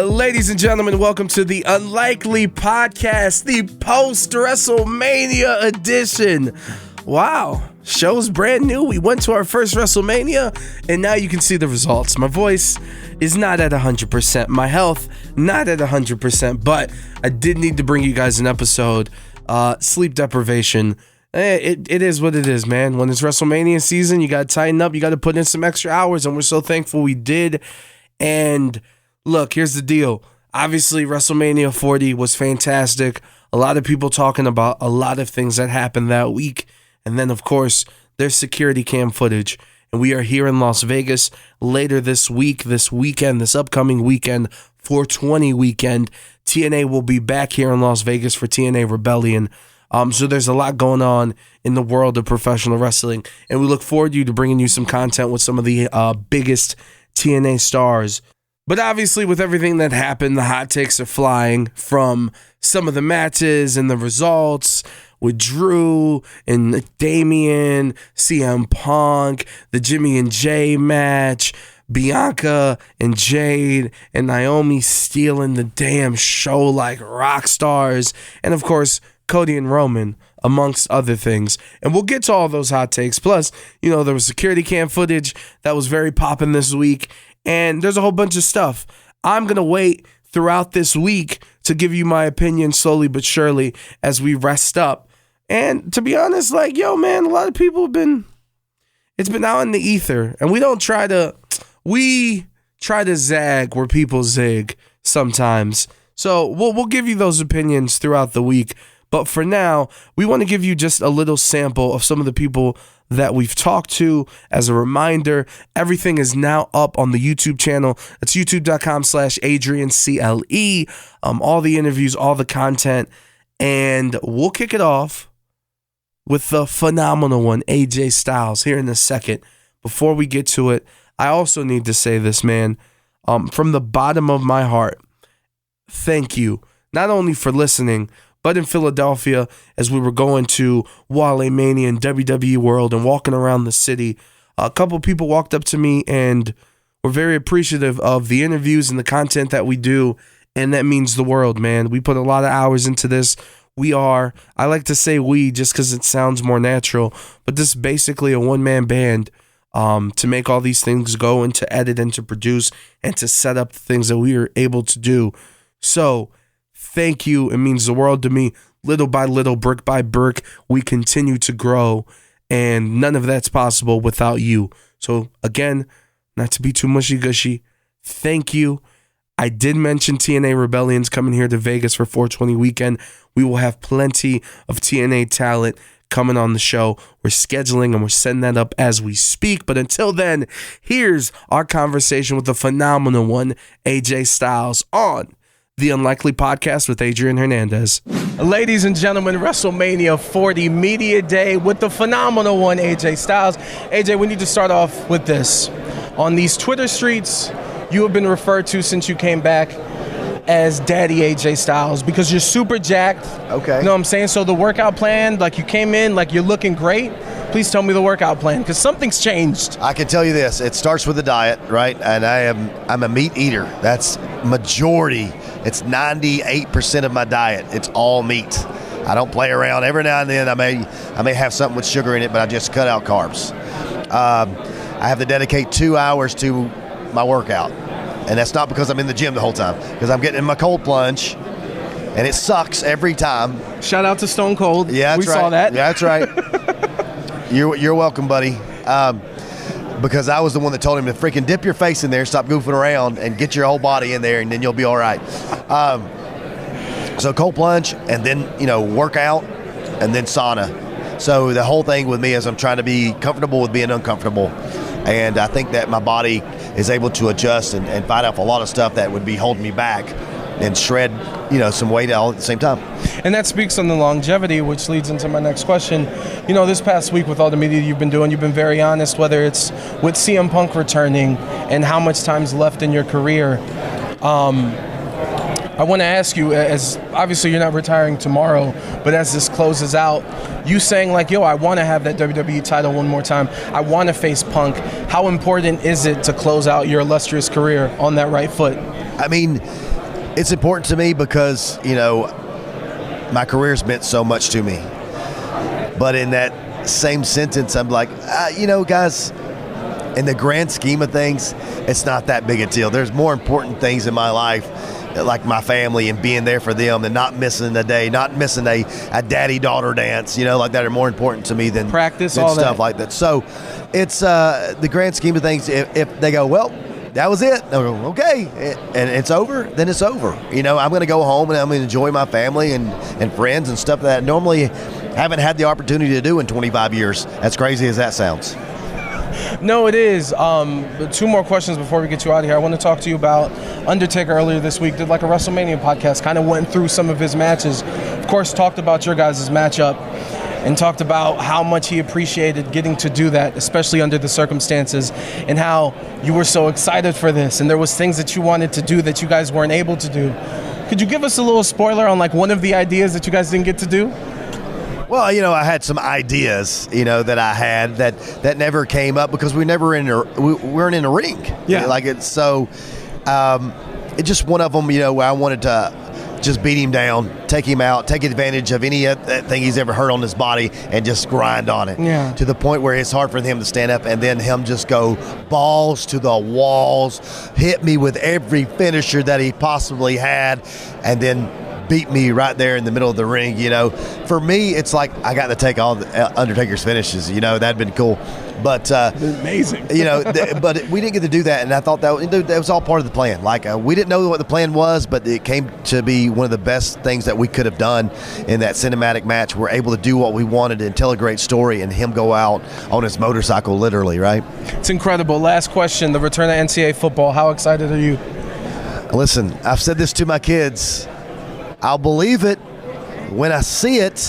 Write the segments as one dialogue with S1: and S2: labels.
S1: Ladies and gentlemen, welcome to the Unlikely Podcast, the post-WrestleMania edition. Wow, show's brand new. We went to our first WrestleMania, and now you can see the results. My voice is not at 100%. My health, not at 100%, but I did need to bring you guys an episode. Sleep deprivation. It is what it is, man. When it's WrestleMania season, you got to tighten up. You got to put in some extra hours, and we're so thankful we did. And look, here's the deal. Obviously, WrestleMania 40 was fantastic. A lot of people talking about a lot of things that happened that week. And then, of course, there's security cam footage. And we are here in Las Vegas later this week, this upcoming weekend, 420 weekend. TNA will be back here in Las Vegas for TNA Rebellion. So there's a lot going on in the world of professional wrestling. And we look forward to bringing you some content with some of the biggest TNA stars. But obviously, with everything that happened, the hot takes are flying from some of the matches and the results with Drew and Damian, CM Punk, the Jimmy and Jay match, Bianca and Jade and Naomi stealing the damn show like rock stars, and of course, Cody and Roman, amongst other things. And we'll get to all those hot takes. Plus, there was security cam footage that was very popping this week. And there's a whole bunch of stuff. I'm going to wait throughout this week to give you my opinion slowly but surely as we rest up. And to be honest, man, a lot of people it's been out in the ether. And we try to zag where people zig sometimes. So we'll give you those opinions throughout the week. But for now, we want to give you just a little sample of some of the people that we've talked to. As a reminder, everything is now up on the YouTube channel. It's youtube.com/AdrianCLE. All the interviews, all the content. And we'll kick it off with the phenomenal one, AJ Styles, here in a second. Before we get to it, I also need to say this, man. From the bottom of my heart, thank you. Not only for listening, but in Philadelphia, as we were going to Wale Mania and WWE World and walking around the city, a couple people walked up to me and were very appreciative of the interviews and the content that we do, and that means the world, man. We put a lot of hours into this. I like to say we just because it sounds more natural, but this is basically a one-man band to make all these things go and to edit and to produce and to set up the things that we are able to do. So, thank you. It means the world to me. Little by little, brick by brick, we continue to grow, and none of that's possible without you. So again, not to be too mushy-gushy, thank you. I did mention TNA Rebellion's coming here to Vegas for 420 weekend. We will have plenty of TNA talent coming on the show. We're scheduling and we're setting that up as we speak. But until then, here's our conversation with the phenomenal one, AJ Styles, on the Unlikely Podcast with Adrian Hernandez. Ladies and gentlemen, WrestleMania 40 Media Day with the phenomenal one, AJ Styles. AJ, we need to start off with this. On these Twitter streets, you have been referred to since you came back as Daddy AJ Styles because you're super jacked.
S2: Okay.
S1: You know what I'm saying? So the workout plan, you came in, you're looking great. Please tell me the workout plan because something's changed.
S2: I can tell you this. It starts with the diet, right? And I'm a meat eater. That's majority. It's 98% of my diet. It's all meat. I don't play around. Every now and then I may have something with sugar in it, but I just cut out carbs. I have to dedicate 2 hours to my workout. And that's not because I'm in the gym the whole time, because I'm getting in my cold plunge, and it sucks every time.
S1: Shout out to Stone Cold.
S2: Yeah, that's right.
S1: We saw that.
S2: Yeah, that's right. You're welcome, buddy. Because I was the one that told him to freaking dip your face in there, stop goofing around, and get your whole body in there, and then you'll be all right. So cold plunge, and then, work out, and then sauna. So the whole thing with me is I'm trying to be comfortable with being uncomfortable. And I think that my body is able to adjust and fight off a lot of stuff that would be holding me back and shred, some weight all at the same time.
S1: And that speaks on the longevity, which leads into my next question. This past week with all the media you've been doing, you've been very honest, whether it's with CM Punk returning and how much time's left in your career. I want to ask you, as obviously you're not retiring tomorrow, but as this closes out, you saying like, yo, I want to have that WWE title one more time. I want to face Punk. How important is it to close out your illustrious career on that right foot?
S2: I mean, it's important to me because, you know, my career's meant so much to me. But in that same sentence, I'm like, you know, guys, in the grand scheme of things, it's not that big a deal. There's more important things in my life, like my family and being there for them and not missing a day, not missing a daddy-daughter dance, you know, like that are more important to me than
S1: practice,
S2: than
S1: all
S2: stuff
S1: that.
S2: like that. So it's the grand scheme of things. If they go, well, that was it, they'll go, okay, and it's over, then it's over. You know, I'm going to go home and I'm going to enjoy my family and friends and stuff that I normally haven't had the opportunity to do in 25 years, as crazy as that sounds.
S1: No, it is. Two more questions before we get you out of here. I want to talk to you about Undertaker. Earlier this week did like a WrestleMania podcast, kind of went through some of his matches. Of course, talked about your guys' matchup and talked about how much he appreciated getting to do that, especially under the circumstances, and how you were so excited for this. And there was things that you wanted to do that you guys weren't able to do. Could you give us a little spoiler on like one of the ideas that you guys didn't get to do?
S2: Well, you know, I had some ideas, you know, that I had that never came up because we weren't in a ring.
S1: Yeah.
S2: Like it's so, it's just one of them, you know, where I wanted to just beat him down, take him out, take advantage of any thing he's ever hurt on his body and just grind on it.
S1: Yeah.
S2: To the point where it's hard for him to stand up and then him just go balls to the walls, hit me with every finisher that he possibly had, and then beat me right there in the middle of the ring. You know, for me, it's like I got to take all the Undertaker's finishes. You know, that'd been cool, but
S1: amazing.
S2: You know, but we didn't get to do that, and I thought that was all part of the plan. Like we didn't know what the plan was, but it came to be one of the best things that we could have done in that cinematic match. We're able to do what we wanted and tell a great story, and him go out on his motorcycle, literally, right?
S1: It's incredible. Last question: the return of NCAA football. How excited are you?
S2: Listen, I've said this to my kids. I'll believe it when I see it,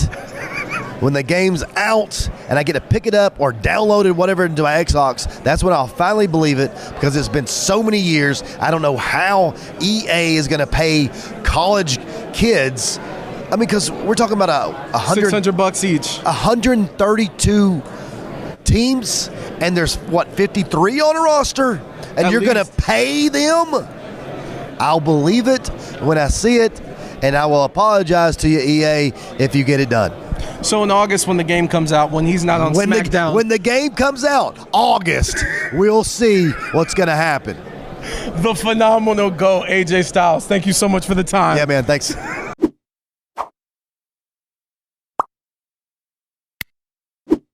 S2: when the game's out and I get to pick it up or download it, whatever, into my Xbox. That's when I'll finally believe it, because it's been so many years. I don't know how EA is going to pay college kids. I mean, because we're talking about
S1: $600 each,
S2: 132 teams, and there's what, 53 on a roster, and you're going to pay them? I'll believe it when I see it. And I will apologize to you, EA, if you get it done.
S1: So in August, when the game comes out, when he's not on SmackDown.
S2: When the game comes out, August, we'll see what's going to happen.
S1: The phenomenal GOAT, AJ Styles. Thank you so much for the time.
S2: Yeah, man, thanks.